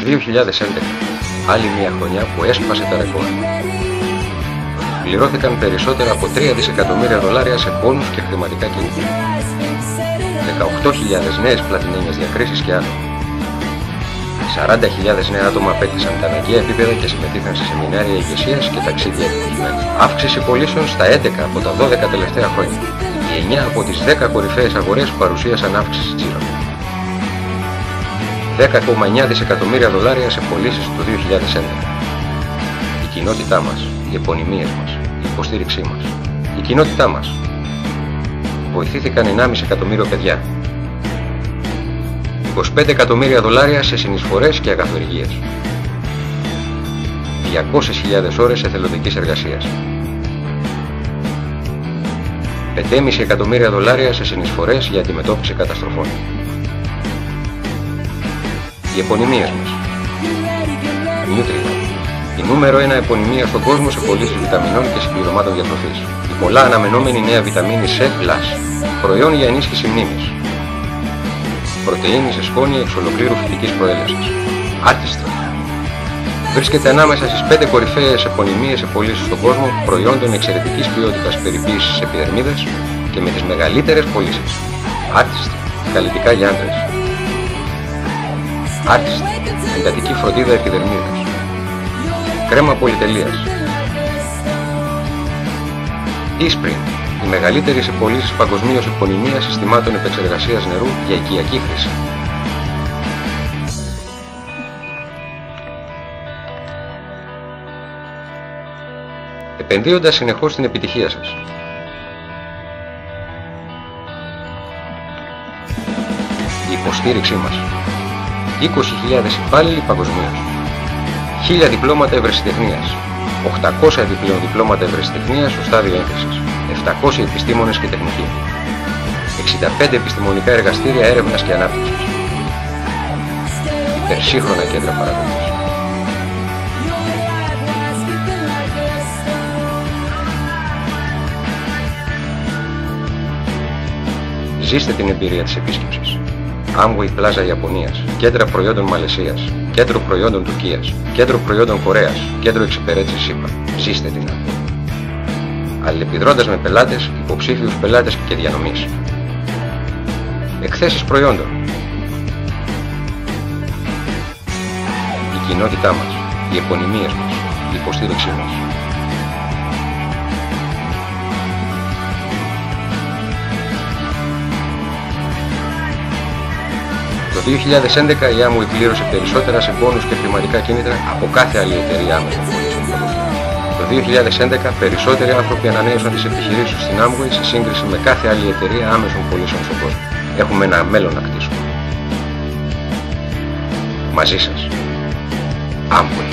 2011, άλλη μια χρονιά που έσπασε τα ρεκόρ. Πληρώθηκαν περισσότερα από $3 δισεκατομμύρια σε πόνους και χρηματικά κίνητρα. 18.000 νέες πλατινένιες διακρίσεις και άνω. 40.000 νέα άτομα απέκτησαν τα αναγκαία επίπεδα και συμμετείχαν σε σεμινάρια ηγεσίας και ταξίδια επιτυχημένα. Αύξηση πωλήσεων στα 11 από τα 12 τελευταία χρόνια. Οι 9 από τις 10 κορυφαίες αγορές παρουσίασαν αύξηση τζίρων. $10,9 δισεκατομμύρια σε πωλήσεις το 2011. Η κοινότητά μας, οι επωνυμίες μας, η υποστήριξή μας. Η κοινότητά μας. Βοηθήθηκαν 1,5 εκατομμύριο παιδιά. $25 εκατομμύρια σε συνεισφορές και αγαθοεργίες. 200.000 ώρες εθελοντικής εργασίας. $5,5 εκατομμύρια σε συνεισφορές για αντιμετώπιση καταστροφών. Οι επωνυμίες μας. Nutrilite. Η νούμερο 1 επωνυμία στον κόσμο σε πωλήσεις βιταμινών και συμπληρωμάτων διατροφής. Η πολλά αναμενόμενη νέα βιταμίνη C+, προϊόν για ενίσχυση μνήμης. Πρωτεΐνη σε σκόνη εξ ολοκλήρου φυτικής προέλευσης. Artistry. Βρίσκεται ανάμεσα στις 5 κορυφαίες επωνυμίες σε πωλήσεις στον κόσμο προϊόντων εξαιρετικής ποιότητας περιποίησης επιδερμίδας και με τις μεγαλύτερες πωλήσεις. Artistry. Καλλιτικά για άντρες. Artistry. Εντατική φροντίδα επιδερμίδας. Κρέμα πολυτελείας. E-Spring. Η μεγαλύτερη σε πωλήσεις παγκοσμίως επωνυμία συστημάτων επεξεργασίας νερού για οικιακή χρήση. Επενδύοντας συνεχώς στην επιτυχία σας. Η υποστήριξή μας. 20.000 υπάλληλοι παγκοσμίως. 1.000 διπλώματα ευρεσιτεχνίας. 800 επιπλέον διπλώματα ευρεσιτεχνίας στο στάδιο έκθεσης. 700 επιστήμονες και τεχνικοί. 65 επιστημονικά εργαστήρια έρευνας και ανάπτυξης. Υπερσύγχρονα κέντρα παραγωγής. Ζήστε την εμπειρία της επίσκεψης. Amway Plaza Ιαπωνίας, κέντρα προϊόντων Μαλαισίας, κέντρο προϊόντων Τουρκίας, κέντρο προϊόντων Κορέας, κέντρο εξυπηρέτησης ΣΥΠΑ. Ζήστε την Amway. Αλληλεπιδρώντας με πελάτες, υποψήφιους πελάτες και διανομής. Εκθέσεις προϊόντων. Η κοινότητά μας, οι επωνυμίες μας, η υποστήριξή μας. Το 2011 η Amway πλήρωσε περισσότερα σε πόνους και χρηματικά κίνητρα από κάθε άλλη εταιρεία άμεσων πωλήσεων στον κόσμο. Το 2011 περισσότεροι άνθρωποι ανανέωσαν τις επιχειρήσεις στην Amway σε σύγκριση με κάθε άλλη εταιρεία άμεσων πωλήσεων στον κόσμο. Έχουμε ένα μέλλον να κτίσουμε. Μαζί σας. Amway.